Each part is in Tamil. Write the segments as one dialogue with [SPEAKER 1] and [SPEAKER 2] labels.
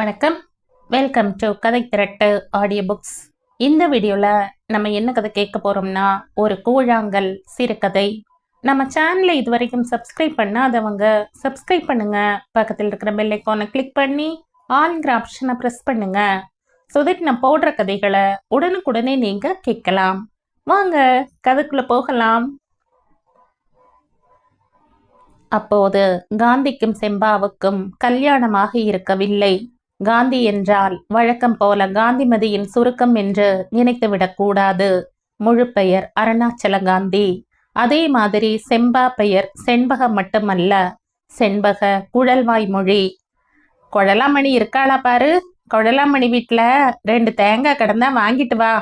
[SPEAKER 1] வணக்கம். வெல்கம் டு கதை திரட்டு ஆடியோ புக்ஸ். இந்த வீடியோவில் நம்ம என்ன கதை கேட்க போகிறோம்னா, ஒரு கூழாங்கல் சிறுகதை. நம்ம சேனலை இது வரைக்கும் சப்ஸ்கிரைப் பண்ணாதவங்க சப்ஸ்கிரைப் பண்ணுங்க. பக்கத்தில் இருக்கிற பெல் ஐக்கானை கிளிக் பண்ணி ஆல்ங்கிற ஆப்ஷனை ப்ரெஸ் பண்ணுங்க. ஸோ தட் நான் போடுற கதைகளை உடனுக்குடனே நீங்கள் கேட்கலாம். வாங்க கதைக்குள்ளே போகலாம். அப்போது காந்திக்கும் செம்பாவுக்கும் கல்யாணமாக இருக்கவில்லை. காந்தி என்றால் வழக்கம் போல காந்திமதியின் சுருக்கம் என்று நினைத்துவிடக் கூடாது. முழு பெயர் அருணாச்சல காந்தி. அதே மாதிரி செம்பா பெயர் செண்பகம் மட்டுமல்ல, செண்பக குழல்வாய் மொழி. குழலாமணி இருக்காளா பாரு, குழலாமணி வீட்டில் 2 தேங்காய் கிடந்தா வாங்கிட்டு வா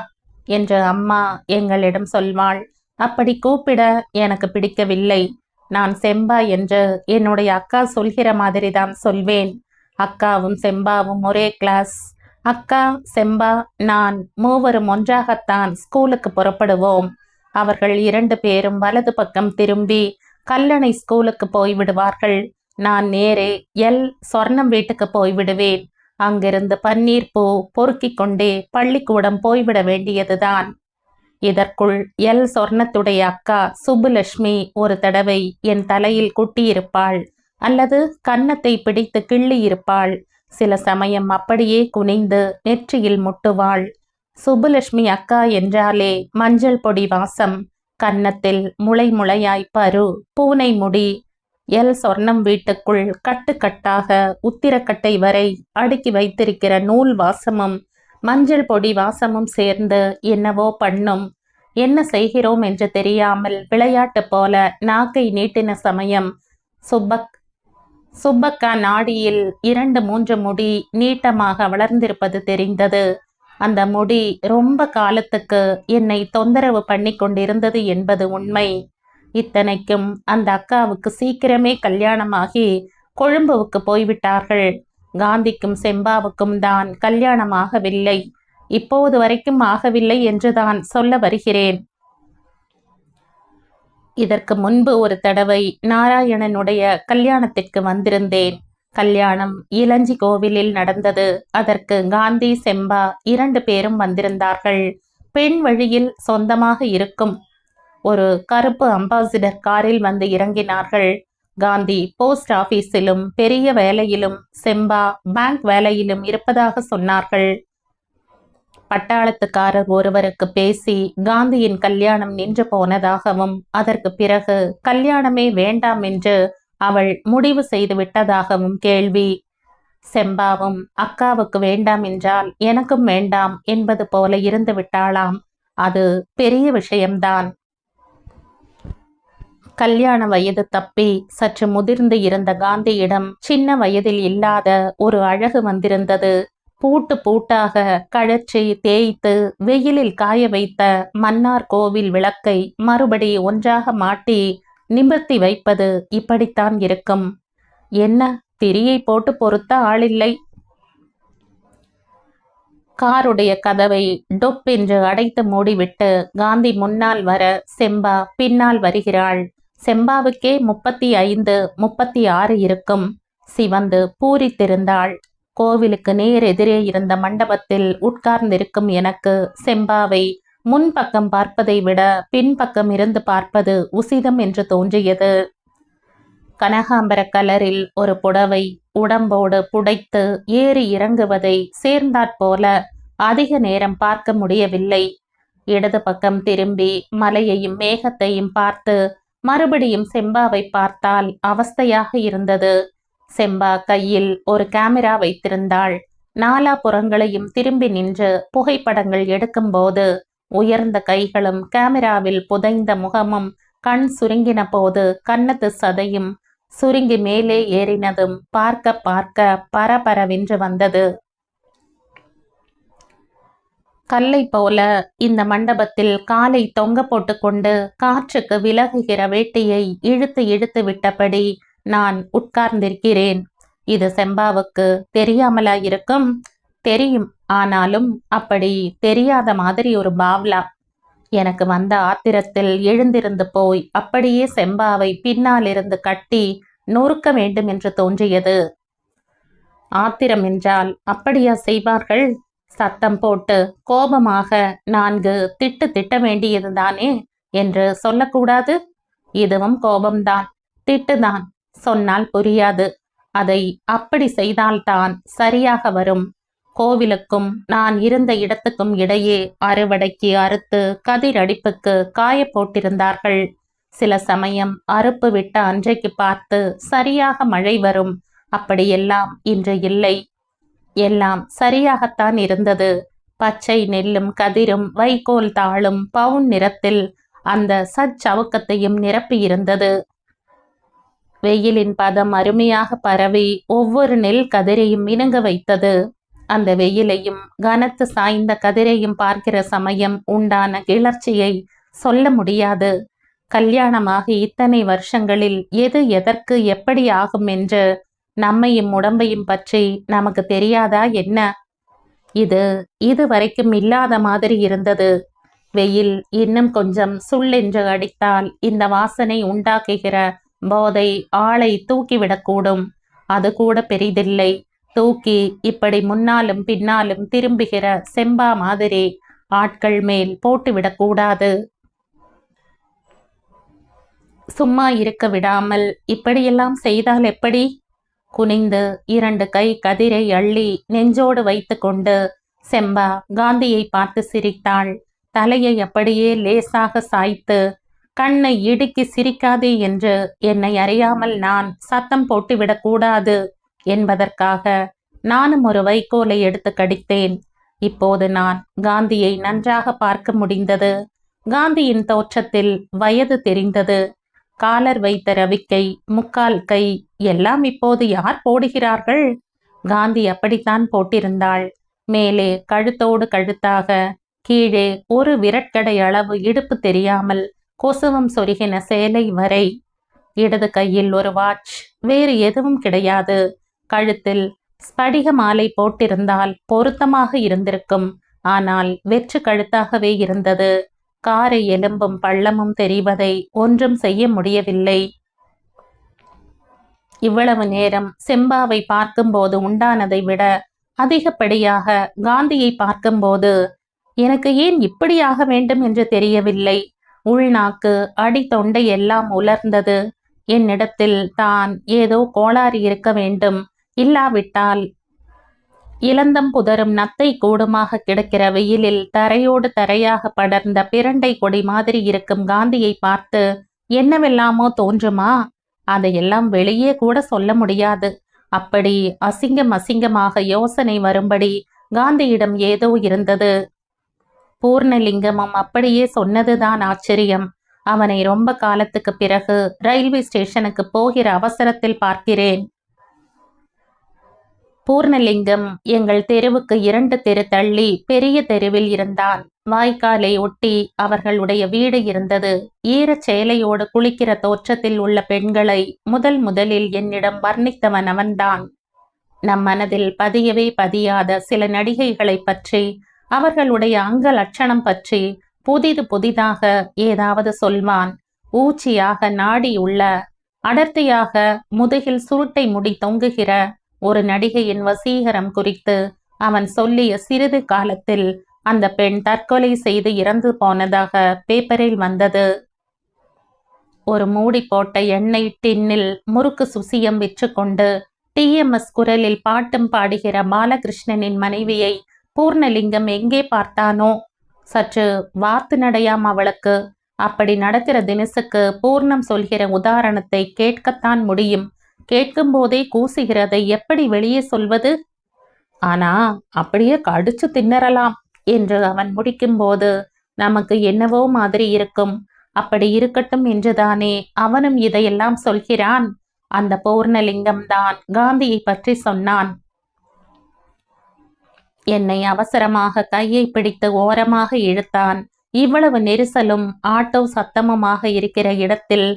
[SPEAKER 1] என்று அம்மா எங்களிடம் சொல்வாள். அப்படி கூப்பிட எனக்கு பிடிக்கவில்லை. நான் செம்பா என்று என்னுடைய அக்கா சொல்கிற மாதிரி தான் சொல்வேன். அக்காவும் செம்பாவும் ஒரே கிளாஸ். அக்கா, செம்பா, நான் மூவரும் ஒன்றாகத்தான் ஸ்கூலுக்கு புறப்படுவோம். அவர்கள் 2 பேரும் வலது பக்கம் திரும்பி கல்லணை ஸ்கூலுக்கு போய்விடுவார்கள். நான் நேரே சொர்ணம் வீட்டுக்கு போய்விடுவேன். அங்கிருந்து பன்னீர் பூ பொறுக்கிக் கொண்டே பள்ளிக்கூடம் போய்விட வேண்டியதுதான். இதற்குள் சொர்ணத்துடைய அக்கா சுப்புலட்சுமி ஒரு தடவை என் தலையில் குட்டியிருப்பாள், அல்லது கன்னத்தை பிடித்து கிள்ளி இருப்பாள். சில சமயம் அப்படியே குனிந்து நெற்றியில் முட்டுவாள். சுப்புலட்சுமி அக்கா என்றாலே மஞ்சள் பொடி வாசம், கன்னத்தில் முளை முளையாய் பரு, பூனை முடி. சொர்ணம் வீட்டுக்குள் கட்டுக்கட்டாக உத்திரக்கட்டை வரை அடுக்கி வைத்திருக்கிற நூல் வாசமும் மஞ்சள் பொடி வாசமும் சேர்ந்து என்னவோ பண்ணும். என்ன செய்கிறோம் என்று தெரியாமல் விளையாட்டு போல நாக்கை நீட்டின சமயம் சுப்பக்கா நாடியில் 2-3 முடி நீட்டமாக வளர்ந்திருப்பது தெரிந்தது. அந்த முடி ரொம்ப காலத்துக்கு என்னை தொந்தரவு பண்ணி கொண்டிருந்தது என்பது உண்மை. இத்தனைக்கும் அந்த அக்காவுக்கு சீக்கிரமே கல்யாணமாகி கொழும்புவுக்கு போய்விட்டார்கள். காந்திக்கும் செம்பாவுக்கும் தான் கல்யாணமாகவில்லை. இப்போது வரைக்கும் ஆகவில்லை என்றுதான் சொல்ல வருகிறேன். இதற்கு முன்பு ஒரு தடவை நாராயணனுடைய கல்யாணத்திற்கு வந்திருந்தேன். கல்யாணம் இளஞ்சி கோவிலில் நடந்தது. அதற்கு காந்தி, செம்பா 2 பேரும் வந்திருந்தார்கள். பெண் வழியில் சொந்தமாக இருக்கும் ஒரு கருப்பு அம்பாசிடர் காரில் வந்து இறங்கினார்கள். காந்தி போஸ்ட் ஆபீஸிலும் பெரிய வேலையிலும், செம்பா பேங்க் வேலையிலும் இருப்பதாக சொன்னார்கள். பட்டாளத்துக்காரர் ஒருவருக்கு பேசி காந்தியின் கல்யாணம் நின்று போனதாகவும், அதற்கு பிறகு கல்யாணமே வேண்டாம் என்று அவள் முடிவு செய்து விட்டதாகவும் கேள்வி. செம்பாவும் அக்காவுக்கு வேண்டாம் என்றால் எனக்கும் வேண்டாம் என்பது போல இருந்து விட்டாளாம். அது பெரிய விஷயம்தான். கல்யாண வயது தப்பி சற்று முதிர்ந்து இருந்த காந்தியிடம் சின்ன வயதில் இல்லாத ஒரு அழகு வந்திருந்தது. பூட்டு பூட்டாக கழற்றி தேய்த்து வெயிலில் காய வைத்த மன்னார் கோவில் விளக்கை மறுபடி ஒன்றாக மாட்டி நிமிர்த்தி வைப்பது இப்படித்தான் இருக்கும். என்ன, திரியை போட்டு பொறுத்த ஆளில்லை. காருடைய கதவை டொப் என்று அடைத்து மூடிவிட்டு காந்தி முன்னால் வர செம்பா பின்னால் வருகிறாள். செம்பாவுக்கே 35, 36 இருக்கும். சிவந்து பூரித்திருந்தாள். கோவிலுக்கு நேர் எதிரே இருந்த மண்டபத்தில் உட்கார்ந்திருக்கும் எனக்கு செம்பாவை முன்பக்கம் பார்ப்பதை விட பின்பக்கம் இருந்து பார்ப்பது உசிதம் என்று தோன்றியது. கனகாம்பர கலரில் ஒரு புடவை உடம்போடு புடைத்து ஏறி இறங்குவதை சேர்ந்தாற்போல அதிக நேரம் பார்க்க முடியவில்லை. இடது பக்கம் திரும்பி மலையையும் மேகத்தையும் பார்த்து மறுபடியும் செம்பாவை பார்த்தால் அவஸ்தையாக இருந்தது. செம்பா கையில் ஒரு கேமரா வைத்திருந்தாள். நாலாபுறங்களையும் திரும்பி நின்று புகைப்படங்கள் எடுக்கும்போது உயர்ந்த கைகளும் கேமராவில் புதைந்த முகமும் கண் சுருங்கின போது கன்னத்து சதையும் சுருங்கி மேலே ஏறினதும் பார்க்க பார்க்க பரபரவென்று வந்தது. கல்லை போல இந்த மண்டபத்தில் காலை தொங்க போட்டுக்கொண்டு காற்றுக்கு விலகுகிற வேட்டியை இழுத்து இழுத்து விட்டபடி நான் உட்கார்ந்திருக்கிறேன். இது செம்பாவுக்கு தெரியாமலா இருக்கும்? தெரியும். ஆனாலும் அப்படி தெரியாத மாதிரி ஒரு பாவ்லா. எனக்கு வந்த ஆத்திரத்தில் எழுந்திருந்து போய் அப்படியே செம்பாவை பின்னால் இருந்து கட்டி நொறுக்க வேண்டும் என்று தோன்றியது. ஆத்திரம் என்றால் அப்படியா செய்வார்கள்? சத்தம் போட்டு கோபமாக 4 திட்டு திட்ட வேண்டியதுதானே என்று சொல்லக்கூடாது? இதுவும் கோபம்தான், திட்டுதான். சொன்னால் புரியாது. அதை அப்படி செய்தால்தான் சரியாக வரும். கோவிலுக்கும் நான் இருந்த இடத்துக்கும் இடையே அறுவடைக்கு அறுத்து கதிரடிப்புக்கு காய போட்டிருந்தார்கள். சில சமயம் அறுப்பு விட்ட அன்றைக்கு பார்த்து சரியாக மழை வரும். அப்படியெல்லாம் இன்று இல்லை. எல்லாம் சரியாகத்தான் இருந்தது. பச்சை நெல்லும் கதிரும் வைக்கோல் தாளும் பவுன் நிறத்தில் அந்த சச்சவுக்கத்தையும் நிரப்பியிருந்தது. வெயிலின் பதம் அருமையாக பரவி ஒவ்வொரு நெல் கதிரையும் இணங்க வைத்தது. அந்த வெயிலையும் கனத்து சாய்ந்த கதிரையும் பார்க்கிற சமயம் உண்டான கிளர்ச்சியை சொல்ல முடியாது. கல்யாணமாகி இத்தனை வருஷங்களில் எது எதற்கு எப்படி ஆகும் என்று நம்மையும் உடம்பையும் பற்றி நமக்கு தெரியாதா என்ன? இது வரைக்கும் இல்லாத மாதிரி இருந்தது. வெயில் இன்னும் கொஞ்சம் சுள்ளென்று அடித்தால் இந்த வாசனை உண்டாக்குகிற போதை ஆளை தூக்கிவிடக்கூடும். அது கூட பெரிதில்லை. தூக்கி இப்படி முன்னாலும் பின்னாலும் திரும்புகிற செம்பா மாதிரி ஆட்கள் மேல் போட்டுவிடக்கூடாது. சும்மா இருக்க விடாமல் இப்படியெல்லாம் செய்தால் எப்படி? குனிந்து 2 கை கதிரை அள்ளி நெஞ்சோடு வைத்து கொண்டு செம்பா காந்தியை பார்த்து சிரித்தாள். தலையை அப்படியே லேசாக சாய்த்து, கண்ணை இடுக்கி சிரிக்காதே என்று என்னை அறியாமல் நான் சத்தம் போட்டுவிடக்கூடாது என்பதற்காக நானும் ஒரு வைக்கோலை எடுத்து கடித்தேன். இப்போது நான் காந்தியை நன்றாக பார்க்க முடிந்தது. காந்தியின் தோற்றத்தில் வயது தெரிந்தது. காலர் வைத்த ரவிக்கை, முக்கால் கை எல்லாம் இப்போது யார் போடுகிறார்கள்? காந்தி அப்படித்தான் போட்டிருந்தாள். மேலே கழுத்தோடு கழுத்தாக, கீழே ஒரு விரட்கடை அளவு இடுப்பு தெரியாமல் கொசுவம் சொருகின சேலை வரை. இடது கையில் ஒரு வாட்ச், வேறு எதுவும் கிடையாது. கழுத்தில் ஸ்படிக மாலை போட்டிருந்தால் பொருத்தமாக இருந்திருக்கும். ஆனால் வெற்று கழுத்தாகவே இருந்தது. காரை எலும்பும் பள்ளமும் தெரிவதை ஒன்றும் செய்ய முடியவில்லை. இவ்வளவு நேரம் செம்பாவை பார்க்கும்போது உண்டானதை விட அதிகப்படியாக காந்தியை பார்க்கும்போது எனக்கு ஏன் இப்படியாக வேண்டும் என்று தெரியவில்லை. உள்நாக்கு அடி தொண்டை எல்லாம் உலர்ந்தது. என்னிடத்தில் தான் ஏதோ கோளாறு இருக்க வேண்டும். இல்லாவிட்டால் இளந்தம் புதரும் நத்தை கூடுமாக கிடக்கிற வெயிலில் தரையோடு தரையாக படர்ந்த பிரண்டை கொடி மாதிரி இருக்கும் காந்தியை பார்த்து என்னவெல்லாமோ தோன்றுமா? அதையெல்லாம் வெளியே கூட சொல்ல முடியாது. அப்படி அசிங்கமாக யோசனை வரும்படி காந்தியிடம் ஏதோ இருந்தது. பூர்ணலிங்கமும் அப்படியே சொன்னதுதான் ஆச்சரியம். அவனை ரொம்ப காலத்துக்கு பிறகு ரயில்வே ஸ்டேஷனுக்கு போகிற அவசரத்தில் பார்க்கிறேன். பூர்ணலிங்கம் எங்கள் தெருவுக்கு 2 தெரு தள்ளி பெரிய தெருவில் இருந்தான். வாய்க்காலை ஒட்டி அவர்களுடைய வீடு இருந்தது. ஈரச் சேலையோடு குளிக்கிற தோற்றத்தில் உள்ள பெண்களை முதலில் என்னிடம் வர்ணித்தவன் அவன்தான். நம் மனதில் பதியவே பதியாத சில நடிகைகளை பற்றி, அவர்களுடைய அங்க லட்சணம் பற்றி புதிதாக ஏதாவது சொல்வான். ஊச்சியாக நாடி உள்ள, அடர்த்தியாக முதுகில் சுருட்டை முடி தொங்குகிற ஒரு நடிகையின் வசீகரம் குறித்து அவன் சொல்லிய சிறிது காலத்தில் அந்த பெண் தற்கொலை செய்து இறந்து போனதாக பேப்பரில் வந்தது. ஒரு மூடி போட்ட எண்ணெய் டின்னில் முறுக்கு சுசியம் விற்று கொண்டு TMS குரலில் பாட்டும் பாடுகிற பாலகிருஷ்ணனின் மனைவியை பூர்ணலிங்கம் எங்கே பார்த்தானோ? சற்று வாத்து நடையாம் அவளுக்கு. அப்படி நடக்கிற தினசுக்கு பூர்ணம் சொல்கிற உதாரணத்தை கேட்கத்தான் முடியும். கேட்கும் போதே கூசுகிறதை எப்படி வெளியே சொல்வது? ஆனா அப்படியே கடிச்சு தின்னறலாம் என்று அவன் முடிக்கும்போது நமக்கு என்னவோ மாதிரி இருக்கும். அப்படி இருக்கட்டும் என்றுதானே அவனும் இதையெல்லாம் சொல்கிறான். அந்த பூர்ணலிங்கம் தான் காந்தியை பற்றி சொன்னான். என்னை அவசரமாக கையை பிடித்து ஓரமாக இழுத்தான். இவ்வளவு நெரிசலும் ஆட்டோ சத்தமுமாக இருக்கிற இடத்தில்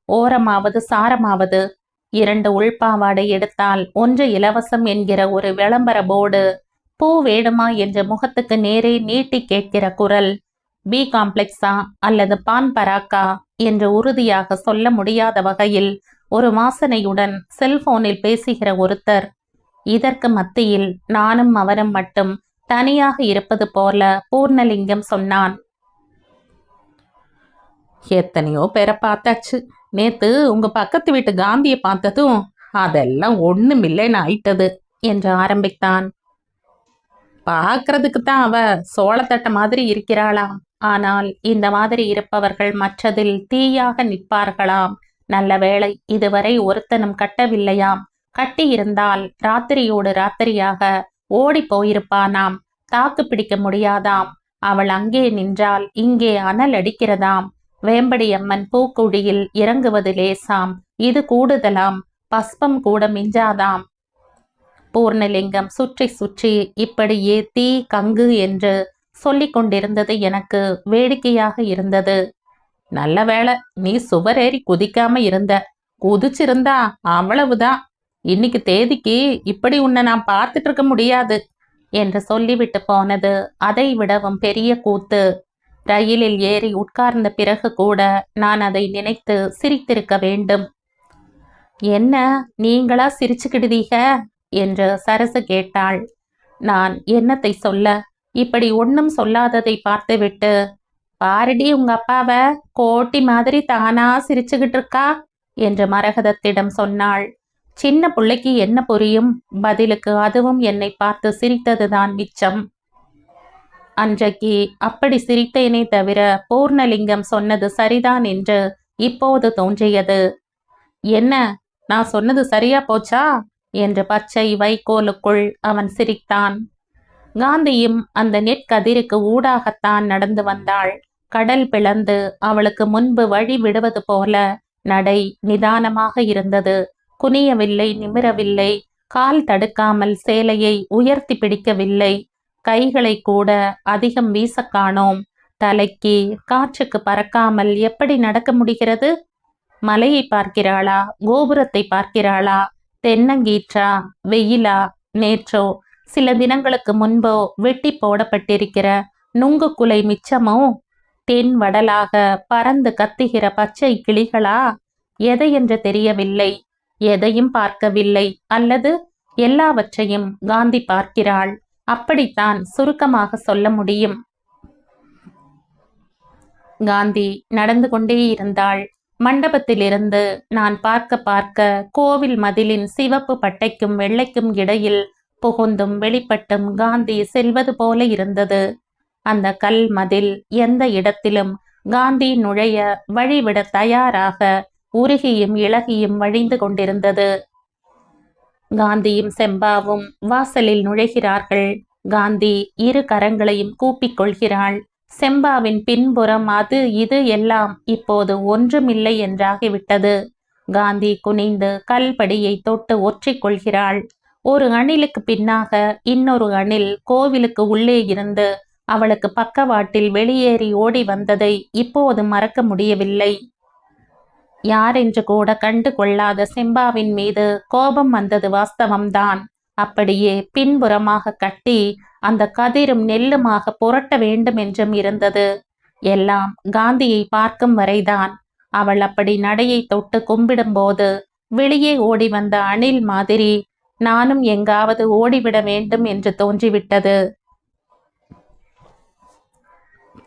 [SPEAKER 1] ஓரமாவது சாரமாவது 2 உள்பாவாடை எடுத்தால் 1 இலவசம் என்கிற ஒரு விளம்பர போர்டு, பூ வேணுமா என்ற முகத்துக்கு நேரே நீட்டி கேட்கிற குரல், பி காம்ப்ளெக்ஸா அல்லது பான் பராக்கா என்று உறுதியாக சொல்ல முடியாத வகையில் ஒரு வாசனையுடன் செல்போனில் பேசுகிற ஒருத்தர், இதற்கு மத்தியில் நானும் அவரும் மட்டும் தனியாக இருப்பது போல பூர்ணலிங்கம் சொன்னான். எத்தனையோ பேரை பார்த்தாச்சு. நேத்து உங்க பக்கத்து வீட்டு காந்தியை பார்த்ததும் அதெல்லாம் ஒண்ணுமில்லைன்னு ஆயிட்டது என்று ஆரம்பித்தான். பார்க்கறதுக்கு தான் அவ சோளத்தட்ட மாதிரி இருக்கிறாளாம். ஆனால் இந்த மாதிரி இருப்பவர்கள் மற்றதில் தீயாக நிற்பார்களாம். நல்ல வேளை இதுவரை ஒருத்தனும் கட்டவில்லையாம். கட்டி இருந்தால் ராத்திரியோடு ராத்திரியாக ஓடி போயிருப்பானாம். தாக்கு பிடிக்க முடியாதாம். அவள் அங்கே நின்றால் இங்கே அனல் அடிக்கிறதாம். வேம்படியம்மன் பூக்குடியில் இறங்குவது லேசாம், இது கூடுதலாம். பஸ்பம் கூட மிஞ்சாதாம். பூர்ணலிங்கம் சுற்றி சுற்றி இப்படியே தீ கங்கு என்று சொல்லிக் கொண்டிருந்தது எனக்கு வேடிக்கையாக இருந்தது. நல்ல வேளை நீ சுவரேறி குதிக்காம இருந்த. குதிச்சிருந்தா அவ்வளவுதான். இன்னைக்கு தேதிக்கு இப்படி உன்னை நான் பார்த்துட்டு இருக்க முடியாது என்று சொல்லிவிட்டு போனது அதை விடவும் பெரிய கூத்து. ரயிலில் ஏறி உட்கார்ந்த பிறகு கூட நான் அதை நினைத்து சிரித்திருக்க வேண்டும். என்ன நீங்களா சிரிச்சுக்கிடுதீக என்று சரசு கேட்டாள். நான் என்னத்தை சொல்ல, இப்படி ஒன்னும் சொல்லாததை பார்த்துவிட்டு, பாரடி உங்க அப்பாவை கோட்டி மாதிரி தானா சிரிச்சுக்கிட்டு இருக்கா என்று மரகதத்திடம் சொன்னாள். சின்ன பிள்ளைக்கு என்ன புரியும்? பதிலுக்கு அதுவும் என்னை பார்த்து சிரித்ததுதான் மிச்சம். அன்றைக்கு அப்படி சிரித்தேனே தவிர பூர்ணலிங்கம் சொன்னது சரிதான் என்று இப்போது தோன்றியது. என்ன, நான் சொன்னது சரியா போச்சா என்று பச்சை வைக்கோலுக்குள் அவன் சிரித்தான். காந்தியும் அந்த நெற்கதிருக்கு ஊடாகத்தான் நடந்து வந்தாள். கடல் பிளந்து அவளுக்கு முன்பு வழி விடுவது போல நடை நிதானமாக இருந்தது. குனியவில்லை, நிமிரவில்லை. கால் தடுக்காமல் சேலையை உயர்த்தி பிடிக்கவில்லை. கைகளை கூட அதிகம் வீச காணோம். தலைக்கு காற்றுக்கு பறக்காமல் எப்படி நடக்க முடிகிறது? மலையை பார்க்கிறாளா? கோபுரத்தை பார்க்கிறாளா? தென்னங்கீற்றா? வெயிலா? நேற்றோ சில தினங்களுக்கு முன்போ வெட்டி போடப்பட்டிருக்கிற நுங்கு குலை மிச்சமோ? தென் வடலாக பறந்து கத்துகிற பச்சை கிளிகளா? எதையென்று தெரியவில்லை. எதையும் பார்க்கவில்லை. அல்லது எல்லாவற்றையும் காந்தி பார்க்கிறாள். அப்படித்தான் சுருக்கமாக சொல்ல முடியும். காந்தி நடந்து கொண்டே இருந்தாள். மண்டபத்திலிருந்து நான் பார்க்க பார்க்க கோவில் மதிலின் சிவப்பு பட்டைக்கும் வெள்ளைக்கும் இடையில் புகுந்தும் வெளிப்பட்டும் காந்தி செல்வது போல இருந்தது. அந்த கல் மதில் எந்த இடத்திலும் காந்தி நுழைய வழிவிட தயாராக உருகியும் இளகியும் வழிந்து கொண்டிருந்தது. காந்தியும் செம்பாவும் வாசலில் நுழைகிறார்கள். காந்தி இரு கரங்களையும் கூப்பிக் கொள்கிறாள். செம்பாவின் பின்புறம் அது இது எல்லாம் இப்போது ஒன்றுமில்லை என்றாகிவிட்டது. காந்தி குனிந்து கல்படியை தொட்டு ஒற்றிக் கொள்கிறாள். ஒரு அணிலுக்கு பின்னாக இன்னொரு அணில் கோவிலுக்கு உள்ளே இருந்து அவளுக்கு பக்கவாட்டில் வெளியேறி ஓடி வந்ததை இப்போது மறக்க முடியவில்லை. யாரென்று கூட கண்டு கொள்ளாத செம்பாவின் மீது கோபம் வந்தது வாஸ்தவம்தான். அப்படியே பின்புறமாக கட்டி அந்த கதிரும் நெல்லுமாக புரட்ட வேண்டும் என்றும் இருந்தது. எல்லாம் காந்தியை பார்க்கும் வரைதான். அவள் அப்படி நடையை தொட்டு கும்பிடும்போது வெளியே ஓடி வந்த அணில் மாதிரி நானும் எங்காவது ஓடிவிட வேண்டும் என்று தோன்றிவிட்டது.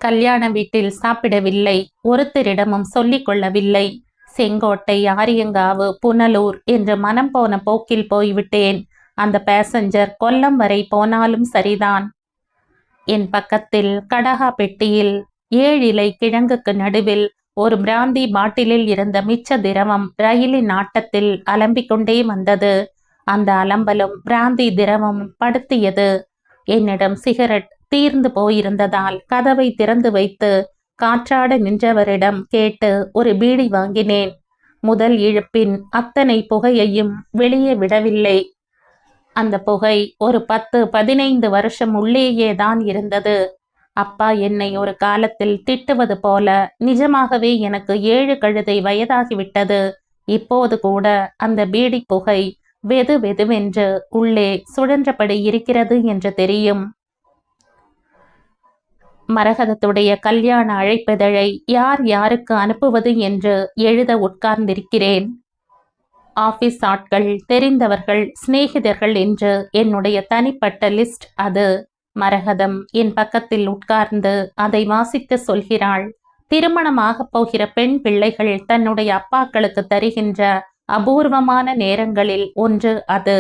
[SPEAKER 1] கல்யாண வீட்டில் சாப்பிடவில்லை. ஒருத்தரிடமும் சொல்லிக் கொள்ளவில்லை. செங்கோட்டை, ஆரியங்காவு, புனலூர் என்று மனம் போன போக்கில் போய்விட்டேன். அந்த பேசஞ்சர் கொல்லம் வரை போனாலும் சரிதான். என் பக்கத்தில் கடகா பெட்டியில் 7 இலை கிழங்குக்கு நடுவில் ஒரு பிராந்தி பாட்டிலில் இருந்த மிச்ச திரவம் ரயிலின் ஆட்டத்தில் அலம்பிக் கொண்டே வந்தது. அந்த அலம்பலும் பிராந்தி திரவம் படுத்தியது. என்னிடம் சிகரெட் தீர்ந்து போயிருந்ததால் கதவை திறந்து வைத்து காற்றாட நின்றவரிடம் கேட்டு ஒரு பீடி வாங்கினேன். முதல் இழுப்பின் அத்தனை புகையையும் வெளியே விடவில்லை. அந்த புகை ஒரு 10-15 வருஷம் உள்ளேயே தான் இருந்தது. அப்பா என்னை ஒரு காலத்தில் திட்டுவது போல நிஜமாகவே எனக்கு 7 கழுதை வயதாகிவிட்டது. இப்போது கூட அந்த பீடி புகை வெது வெதுவென்று உள்ளே சுழன்றபடி இருக்கிறது என்று தெரியும். மரகதத்துடைய கல்யாண அழைப்பிதழை யார் யாருக்கு அனுப்புவது என்று எழுத உட்கார்ந்திருக்கிறேன். ஆபீஸ் ஆட்கள், தெரிந்தவர்கள், சிநேகிதர்கள் என்று என்னுடைய தனிப்பட்ட லிஸ்ட் அது. மரகதம் என் பக்கத்தில் உட்கார்ந்து அதை வாசித்து சொல்கிறாள். திருமணமாகப் போகிற பெண் பிள்ளைகள் தன்னுடைய அப்பாக்களுக்கு தருகின்ற அபூர்வமான நேரங்களில் ஒன்று அது.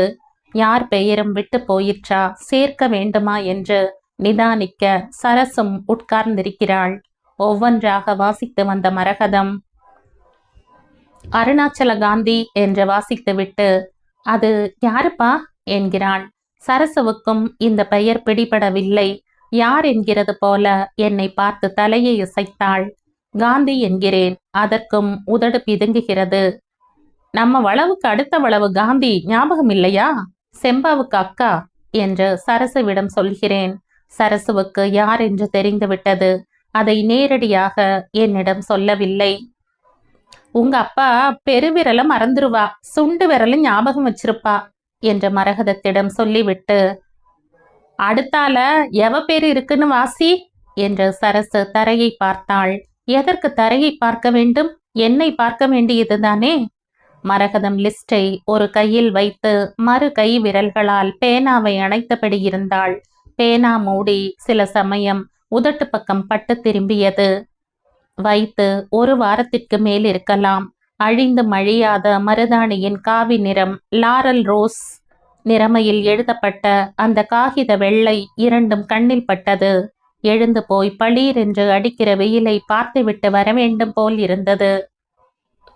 [SPEAKER 1] யார் பெயரும் விட்டு போயிற்றா, சேர்க்க வேண்டுமா என்று நிதானிக்க சரசும் உட்கார்ந்திருக்கிறாள். ஒவ்வொன்றாக வாசித்து வந்த மரகதம் அருணாச்சல காந்தி என்று வாசித்துவிட்டு, அது யாருப்பா என்கிறாள். சரசுவுக்கும் இந்த பெயர் பிடிபடவில்லை. யார் என்கிறது போல என்னை பார்த்து தலையை இசைத்தாள். காந்தி என்கிறேன். அதற்கும் உதடு பிதுங்குகிறது. நம்ம வளவுக்கு அடுத்த வளவு காந்தி ஞாபகம் இல்லையா? செம்பாவுக்கு அக்கா என்று சரசுவிடம் சொல்கிறேன். சரசுவுக்கு யார் என்று தெரிந்துவிட்டது. அதை நேரடியாக என்னிடம் சொல்லவில்லை. உங்க அப்பா பெருவிரல மறந்துருவா, சுண்டு விரலும் ஞாபகம் வச்சிருப்பா என்று மரகதத்திடம் சொல்லிவிட்டு, அடுத்தால எவ பேரு இருக்குன்னு வாசி என்று சரசு தரையை பார்த்தாள். எதற்கு தரையை பார்க்க வேண்டும்? என்னை பார்க்க வேண்டியதுதானே. மரகதம் லிஸ்டை ஒரு கையில் வைத்து மறு கை விரல்களால் பேனாவை அணைத்தபடி இருந்தாள். பேனா மூடி சில சமயம் உதட்டு பக்கம் பட்டு திரும்பியது. வைத்து ஒரு வாரத்திற்கு மேல் இருக்கலாம். அழிந்து மழியாத மருதாணியின் காவி நிறம், லாரல் ரோஸ் நிறமையில் எழுதப்பட்ட அந்த காகித வெள்ளை இரண்டும் கண்ணில் பட்டது. எழுந்து போய் பளீர் என்று அடிக்கிற வெயிலை பார்த்துவிட்டு வரவேண்டும் போல் இருந்தது.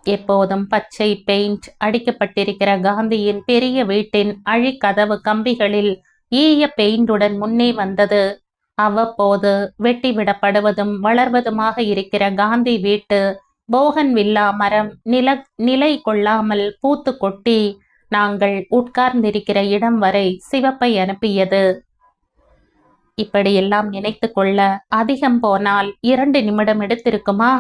[SPEAKER 1] எப்போதும் பச்சை பெயிண்ட் அடிக்கப்பட்டிருக்கிற காந்தியின் பெரிய வீட்டின் அழிக்கதவு கம்பிகளில் ஈய பெயிண்டுடன் முன்னே வந்தது. அவ்வப்போது வெட்டிவிடப்படுவதும் வளர்வதுமாக இருக்கிற காந்தி வீட்டு போகன் வில்லா மரம் நிலை கொள்ளாமல் பூத்து கொட்டி நாங்கள் உட்கார்ந்திருக்கிற இடம் வரை சிவப்பை அனுப்பியது. இப்படியெல்லாம் நினைத்து கொள்ள அதிகம் போனால் 2 நிமிடம் எடுத்திருக்குமா?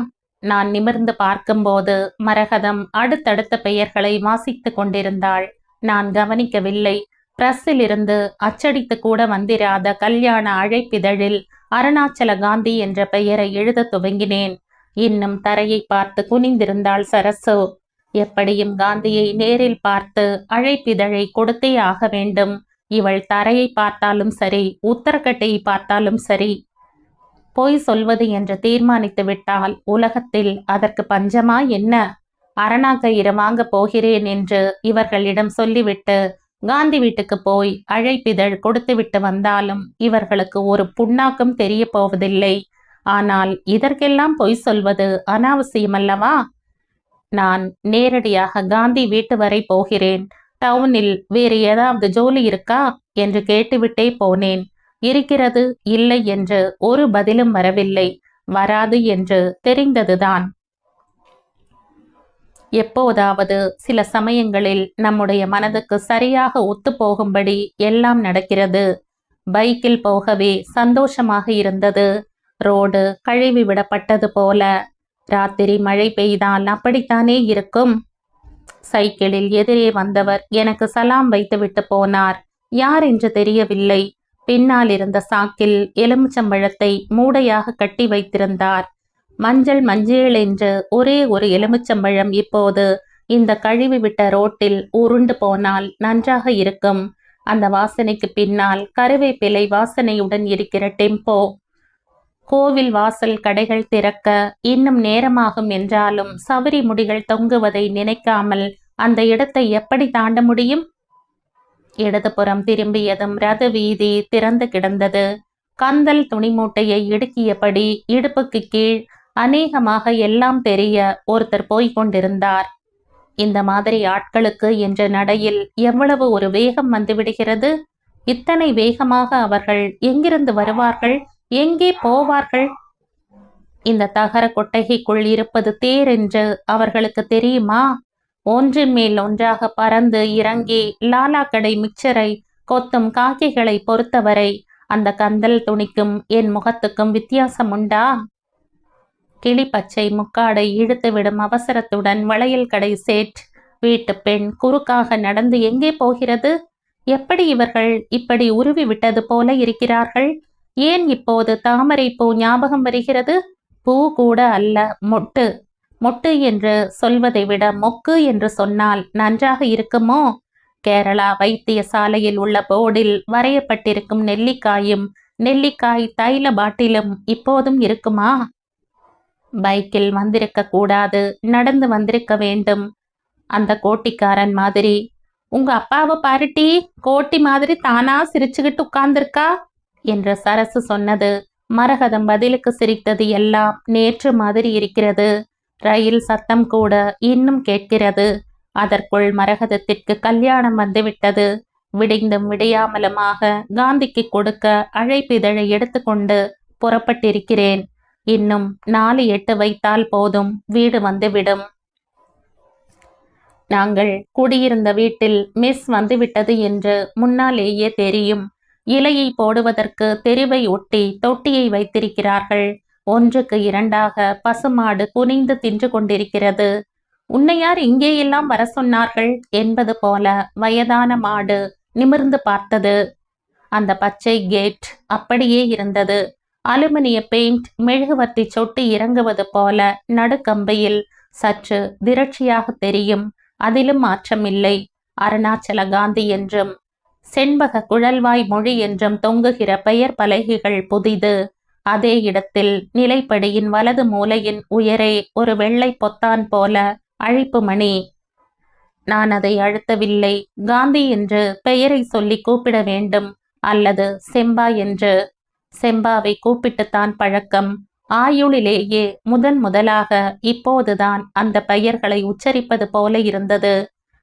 [SPEAKER 1] நான் நிமிர்ந்து பார்க்கும்போது மரகதம் அடுத்தடுத்த பெயர்களை வாசித்து கொண்டிருந்தாள். நான் கவனிக்கவில்லை. பிரஸ்ஸில் இருந்து அச்சடித்து கூட வந்திராத கல்யாண அழைப்பிதழில் அருணாச்சல காந்தி என்ற பெயரை எழுத துவங்கினேன். இன்னும் தரையை பார்த்து குனிந்திருந்தாள் சரசு. எப்படியும் காந்தியை நேரில் பார்த்து அழைப்பிதழை கொடுத்தே ஆக வேண்டும். இவள் தரையை பார்த்தாலும் சரி, உத்தரக்கட்டையை பார்த்தாலும் சரி. பொய் சொல்வது என்று தீர்மானித்து விட்டால் உலகத்தில் அதற்கு பஞ்சமா என்ன? அரணா கயிறு வாங்க போகிறேன் என்று இவர்களிடம் சொல்லிவிட்டு காந்தி வீட்டுக்கு போய் அழைப்பிதழ் கொடுத்துவிட்டு வந்தாலும் இவர்களுக்கு ஒரு புண்ணாக்கும் தெரிய போவதில்லை. ஆனால் இதற்கெல்லாம் பொய் சொல்வது அனாவசியமல்லவா? நான் நேரடியாக காந்தி வீட்டு வரை போகிறேன். டவுனில் வேறு ஏதாவது ஜோலி இருக்கா என்று கேட்டுவிட்டே போனேன். இருக்கிறது, இல்லை என்று ஒரு பதிலும் வரவில்லை. வராது என்று தெரிந்ததுதான். எப்போதாவது சில சமயங்களில் நம்முடைய மனதுக்கு சரியாக ஒத்து போகும்படி எல்லாம் நடக்கிறது. பைக்கில் போகவே சந்தோஷமாக இருந்தது. ரோடு கழுவி விடப்பட்டது போல. ராத்திரி மழை பெய்தால் அப்படித்தானே இருக்கும். சைக்கிளில் எதிரே வந்தவர் எனக்கு சலாம் வைத்துவிட்டு போனார். யார் என்று தெரியவில்லை. பின்னால் இருந்த சாக்கில் எலுமிச்சம்பழத்தை மூடையாக கட்டி வைத்திருந்தார். மஞ்சள் மஞ்சள் என்று ஒரே ஒரு எலுமிச்சம்பழம் இப்போது இந்த கழுவி விட்ட ரோட்டில் உருண்டு போனால் நன்றாக இருக்கும். அந்த வாசனைக்கு பின்னால் கருவேப்பிலை வாசனையுடன் இருக்கிற டெம்போ. கோவில் வாசல் கடைகள் திறக்க இன்னும் நேரமாகும் என்றாலும் சவரி முடிகள் தொங்குவதை நினைக்காமல் அந்த இடத்தை எப்படி தாண்ட முடியும்? இடதுபுறம் திரும்பியதும் ரத வீதி திறந்து கிடந்தது. கந்தல் துணி மூட்டையை இடுக்கியபடி இடுப்புக்கு கீழ் அநேகமாக எல்லாம் தெரிய ஒருத்தர் போய்கொண்டிருந்தார். இந்த மாதிரி ஆட்களுக்கு என்ற நடையில் எவ்வளவு ஒரு வேகம் வந்துவிடுகிறது! இத்தனை வேகமாக அவர்கள் எங்கிருந்து வருவார்கள்? எங்கே போவார்கள்? இந்த தகர கொட்டகைக்குள் இருப்பது தேர் என்று அவர்களுக்கு தெரியுமா? ஒன்றின் மேல் ஒன்றாக பறந்து இறங்கி லாலா கடை மிக்சரை கொத்தும் காக்கிகளை பொறுத்தவரை அந்த கந்தல் துணிக்கும் என் முகத்துக்கும் வித்தியாசம் உண்டா? கிளிப்பச்சை முக்காடை இழுத்துவிடும் அவசரத்துடன் வளையல் கடை சேட் வீட்டு பெண் குறுக்காக நடந்து எங்கே போகிறது? எப்படி இவர்கள் இப்படி உருவி விட்டது போல இருக்கிறார்கள்? ஏன் இப்போது தாமரை பூ ஞாபகம் வருகிறது? பூ கூட அல்ல, மொட்டு. மொட்டு என்று சொல்வதை விட மொக்கு என்று சொன்னால் நன்றாக இருக்குமோ? கேரளா வைத்தியசாலையில் உள்ள போர்டில் வரையப்பட்டிருக்கும் நெல்லிக்காயும் நெல்லிக்காய் தைல பாட்டிலும் இப்போதும் இருக்குமா? பைக்கில் வந்திருக்க கூடாது, நடந்து வந்திருக்க வேண்டும். அந்த கோட்டிக்காரன் மாதிரி. உங்க அப்பாவை பாருட்டி, கோட்டி மாதிரி தானா சிரிச்சுக்கிட்டு உட்கார்ந்திருக்கா என்று சரசு சொன்னது. மரகதம் பதிலுக்கு சிரித்தது எல்லாம் நேற்று மாதிரி இருக்கிறது. ரயில் சத்தம் கூட இன்னும் கேட்கிறது. அதற்குள் மரகதத்திற்கு கல்யாணம் வந்துவிட்டது. விடிந்தும் விடியாமலுமாக காந்திக்கு கொடுக்க அழைப்பிதழை எடுத்துக்கொண்டு புறப்பட்டிருக்கிறேன். இன்னும் 4-8 வைத்தால் போதும், வீடு வந்துவிடும். நாங்கள் குடியிருந்த வீட்டில் மிஸ் வந்துவிட்டது என்று முன்னாலேயே தெரியும். இலையை போடுவதற்கு தெருவை ஒட்டி தொட்டியை வைத்திருக்கிறார்கள். 1க்கு 2ஆக பசுமாடு குனிந்து தின்று கொண்டிருக்கிறது. உன்னை யார் இங்கேயெல்லாம் வர சொன்னார்கள் என்பது போல வயதான மாடு நிமிர்ந்து பார்த்தது. அந்த பச்சை கேட் அப்படியே இருந்தது. அலுமினிய பெயிண்ட் மெழுகுவர்த்தி சொட்டி இறங்குவது போல நடுக்கம்பையில் சற்று திரட்சியாக தெரியும். அதிலும் மாற்றமில்லை. அருணாச்சல காந்தி என்றும் செண்பக குழல்வாய் மொழி என்றும் தொங்குகிற பெயர் பலகைகள் புதிது. அதே இடத்தில் நிலைப்படியின் வலது மூலையின் உயரே ஒரு வெள்ளை பொத்தான் போல அழைப்பு மணி. நான் அதை அழுத்தவில்லை. காந்தி என்று பெயரை சொல்லி கூப்பிட வேண்டும், அல்லது செம்பா என்று. செம்பாவை கூப்பிட்டுத்தான் பழக்கம். ஆயுளிலேயே முதலாக இப்போதுதான் அந்த பெயர்களை உச்சரிப்பது போல இருந்தது.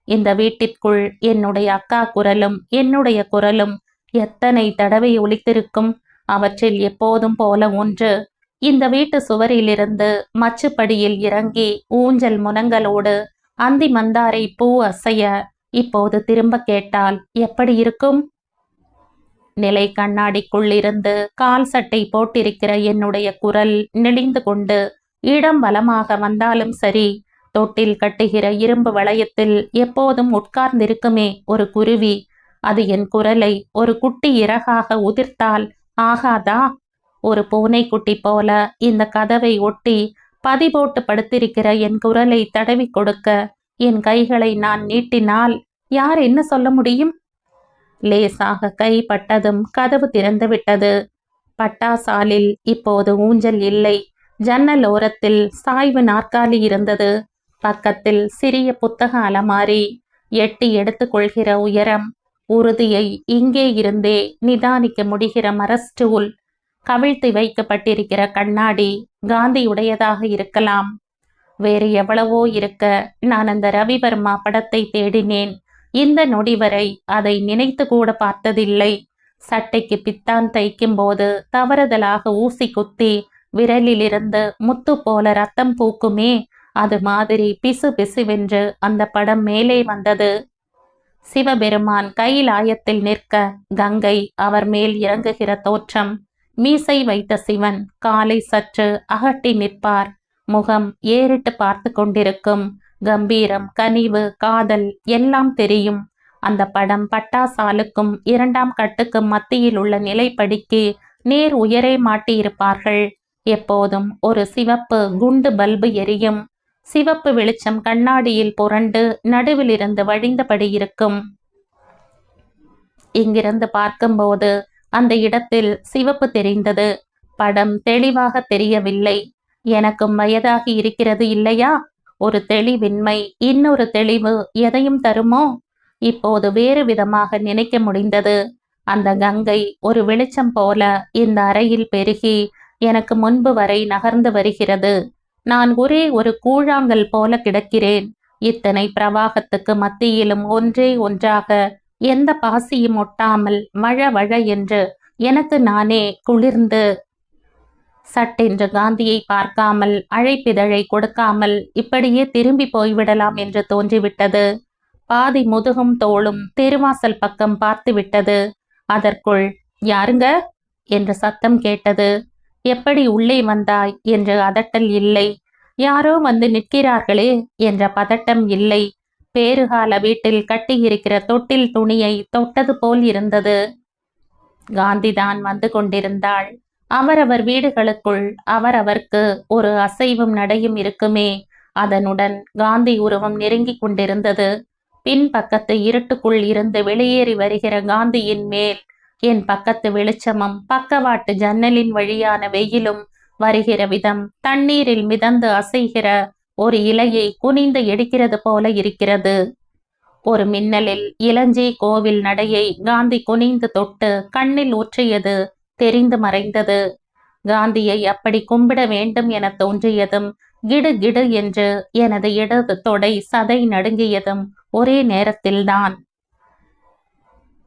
[SPEAKER 1] இந்த வீட்டிற்குள் என்னுடைய அக்கா குரலும் என்னுடைய குரலும் எத்தனை தடவை ஒலித்திருக்கும். அவற்றில் எப்போதும் போல ஒன்று. இந்த வீட்டு சுவரிலிருந்து மச்சுப்படியில் இறங்கி ஊஞ்சல் முனங்களோடு அந்தி மந்தாரை பூ அசைய இப்போது திரும்ப கேட்டால் எப்படி இருக்கும்? நிலை கண்ணாடிக்குள் இருந்து கால் சட்டை போட்டிருக்கிற என்னுடைய குரல் நெளிந்து கொண்டு இடம் வலமாக வந்தாலும் சரி, தொட்டில் கட்டுகிற இரும்பு வளையத்தில் எப்போதும் உட்கார்ந்திருக்குமே ஒரு குருவி, அது என் குரலை ஒரு குட்டி இறகாக உதிர்த்தால் ஆகாதா? ஒரு பூனைக்குட்டி போல இந்த கதவை ஒட்டி பதி போட்டு படுத்திருக்கிற என் குரலை தடவி கொடுக்க என் கைகளை நான் நீட்டினால் யார் என்ன சொல்ல முடியும்? லேசாக கை பட்டதும் கதவு திறந்து விட்டது. பட்டாசாலில் இப்போது ஊஞ்சல் இல்லை. ஜன்னல் ஓரத்தில் சாய்வு நாற்காலி இருந்தது. பக்கத்தில் சிறிய புத்தக அலமாரி. எட்டி எடுத்துக்கொள்கிற உயரம். உறுதியை இங்கே இருந்தே நிதானிக்க முடிகிற மரஸ்டூல். கவிழ்த்து வைக்கப்பட்டிருக்கிற கண்ணாடி காந்தியுடையதாக இருக்கலாம். வேறு எவ்வளவோ இருக்க நான் அந்த ரவிவர்மா படத்தை தேடினேன். இந்த நொடி வரை அதை நினைத்து கூட பார்த்ததில்லை. சட்டைக்கு பித்தான் தைக்கும் போது தவறுதலாக ஊசி குத்தி விரலிலிருந்து முத்து போல ரத்தம் பூக்குமே, அது மாதிரி பிசு பிசுவென்று அந்த படம் மேலே வந்தது. சிவபெருமான் கைலாயத்தில் நிற்க கங்கை அவர் மேல் இறங்குகிற தோற்றம். மீசை வைத்த சிவன் காலை சற்று அகட்டி நிற்பார். முகம் ஏறிட்டு பார்த்து கொண்டிருக்கும். கம்பீரம், கனிவு, காதல் எல்லாம் தெரியும். அந்த படம் பட்டாசாலுக்கும் 2ஆம் கட்டுக்கும் மத்தியில் உள்ள நிலைப்படிக்கு நேர் உயரே மாட்டியிருப்பார்கள். எப்போதும் ஒரு சிவப்பு குண்டு பல்பு எரியும். சிவப்பு வெளிச்சம் கண்ணாடியில் புரண்டு நடுவில் இருந்து வழிந்தபடி இருக்கும். இங்கிருந்து பார்க்கும்போது அந்த இடத்தில் சிவப்பு தெரிந்தது. படம் தெளிவாக தெரியவில்லை. எனக்கும் வயதாகி இருக்கிறது இல்லையா? ஒரு தெளிவின்மை இன்னொரு தெளிவு எதையும் தருமோ? இப்போது வேறு விதமாக நினைக்க முடிந்தது. அந்த கங்கை ஒரு வெளிச்சம் போல இந்த அறையில் பெருகி எனக்கு முன்பு வரை நகர்ந்து வருகிறது. நான் ஒரே ஒரு கூழாங்கல் போல கிடக்கிறேன். இத்தனை பிரவாகத்துக்கு மத்தியிலும் ஒன்றே ஒன்றாக எந்த பாசியும் ஒட்டாமல் வழ வழ என்று எனக்கு நானே குளிர்ந்து. சட்டென்று காந்தியை பார்க்காமல், அழைப்பிதழை கொடுக்காமல் இப்படியே திரும்பி போய்விடலாம் என்று தோன்றிவிட்டது. பாதி முதுகும் தோளும் தெருவாசல் பக்கம் பார்த்து விட்டது. அதற்குள் யாருங்க என்ற சத்தம் கேட்டது. எப்படி உள்ளே வந்தாய் என்று அதட்டல் இல்லை. யாரோ வந்து நிற்கிறார்களே என்ற பதட்டம் இல்லை. பேறுகால வீட்டில் கட்டியிருக்கிற தொட்டில் துணியை தொட்டது போல் இருந்தது. காந்திதான் வந்து கொண்டிருந்தாள். அவரவர் வீடுகளுக்குள் அவரவர்க்கு ஒரு அசைவும் நடையும் இருக்குமே, அதனுடன் காந்தி உருவம் நெருங்கிக் கொண்டிருந்தது. பின்பக்கத்து இருட்டுக்குள் இருந்து வெளியேறி வருகிற காந்தியின் மேல் என் பக்கத்து வெளிச்சமும் பக்கவாட்டு ஜன்னலின் வழியான வெயிலும் வருகிற விதம் தண்ணீரில் மிதந்து அசைகிற ஒரு இலையை குனிந்து எடுக்கிறது போல இருக்கிறது. ஒரு மின்னலில் இளஞ்சி கோவில் நடையை காந்தி குனிந்து தொட்டு கண்ணில் ஊற்றியது தெரிந்து மறைந்தது. காந்தியை அப்படி கும்பிட வேண்டும் என தோன்றியதும் கிடு கிடு என்று எனது இடது தொடை சதை நடுங்கியதும் ஒரே நேரத்தில்தான்.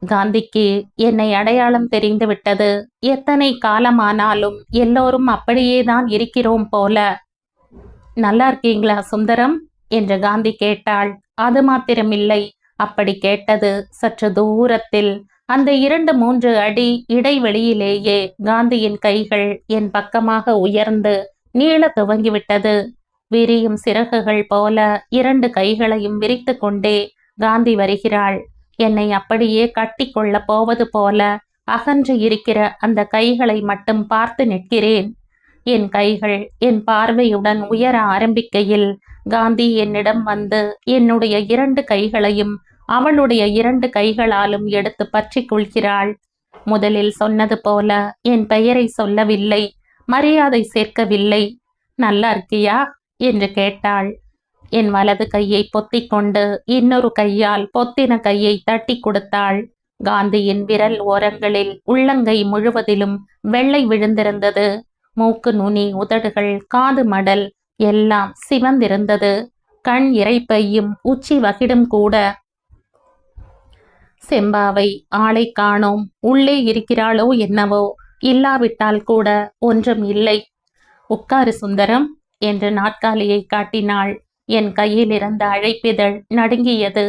[SPEAKER 1] காந்திக்கு என்னை அடையாளம் தெரிந்து விட்டது. எத்தனை காலமானாலும் எல்லோரும் அப்படியேதான் இருக்கிறோம் போல. நல்லா இருக்கீங்களா சுந்தரம் என்று காந்தி கேட்டாள். அது மாத்திரமில்லை, அப்படி கேட்டது சற்று தூரத்தில் அந்த 2-3 அடி இடைவெளியிலேயே காந்தியின் கைகள் என் பக்கமாக உயர்ந்து நீள துவங்கிவிட்டது. விரியும் சிறகுகள் போல 2 கைகளையும் விரித்து கொண்டே காந்தி வருகிறாள். என்னை அப்படியே கட்டி கொள்ள போவது போல அகன்று இருக்கிற அந்த கைகளை மட்டும் பார்த்து நிற்கிறேன். என் கைகள் என் பார்வையுடன் உயர ஆரம்பிக்கையில் காந்தி என்னிடம் வந்து என்னுடைய 2 கைகளையும் அவளுடைய 2 கைகளாலும் எடுத்து பற்றி கொள்கிறாள். முதலில் சொன்னது போல என் பெயரை சொல்லவில்லை, மரியாதை சேர்க்கவில்லை. நல்லா இருக்கியா என்று கேட்டாள். என் வலது கையை பொத்திக் கொண்டு இன்னொரு கையால் பொத்தின கையை தட்டி கொடுத்தாள். காந்தியின் விரல் ஓரங்களில் உள்ளங்கை முழுவதிலும் வெள்ளை விழுந்திருந்தது. மூக்கு நுனி, உதடுகள், காது மடல் எல்லாம் சிவந்திருந்தது. கண் இறைப்பையும் உச்சி வகிடும் கூட. செம்பாவை ஆளை காணோம். உள்ளே இருக்கிறாளோ என்னவோ, இல்லாவிட்டால் கூட ஒன்றும் இல்லை. உட்காரு சுந்தரம் என்று நாற்காலியை காட்டினாள். என் கையில் இருந்த அழைப்பிதழ் நடுங்கியது.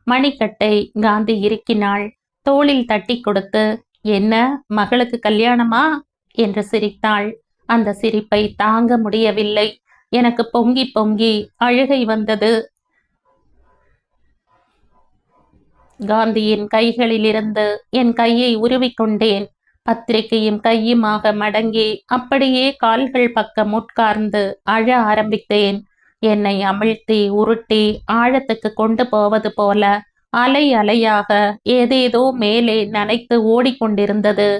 [SPEAKER 1] மணிக்கட்டை காந்தி இறுக்கினாள். தோளில் தட்டி கொடுத்து, என்ன மகளுக்கு கல்யாணமா என்று சிரித்தாள். அந்த சிரிப்பை தாங்க முடியவில்லை. எனக்கு பொங்கி பொங்கி அழுகை வந்தது. காந்தியின் கைகளிலிருந்து என் கையை உருவிக்கொண்டேன். பத்திரிகையும் கையுமாக மடங்கி அப்படியே கால்கள் பக்கம் உட்கார்ந்து அழ ஆரம்பித்தேன். என்னை அமிழ்த்தி உருட்டி ஆழத்துக்கு கொண்டு போவது போல அலை அலையாக ஏதேதோ மேலே நனைத்து ஓடிக்கொண்டிருந்தது.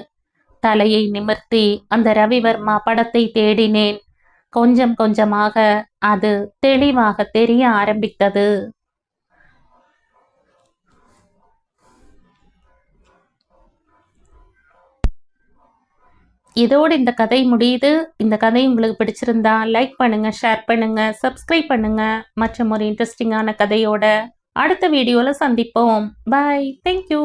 [SPEAKER 1] தலையை நிமிர்த்தி அந்த ரவிவர்மா படத்தை தேடினேன். கொஞ்சம் கொஞ்சமாக அது தெளிவாக தெரிய ஆரம்பித்தது. இதோடு இந்த கதை முடியுது. இந்த கதை உங்களுக்கு பிடிச்சிருந்தா லைக் பண்ணுங்க, ஷேர் பண்ணுங்க, சப்ஸ்கிரைப் பண்ணுங்க. மற்றும் ஒரு இன்ட்ரெஸ்டிங்கான கதையோட அடுத்த வீடியோல சந்திப்போம். பாய். தேங்க்யூ.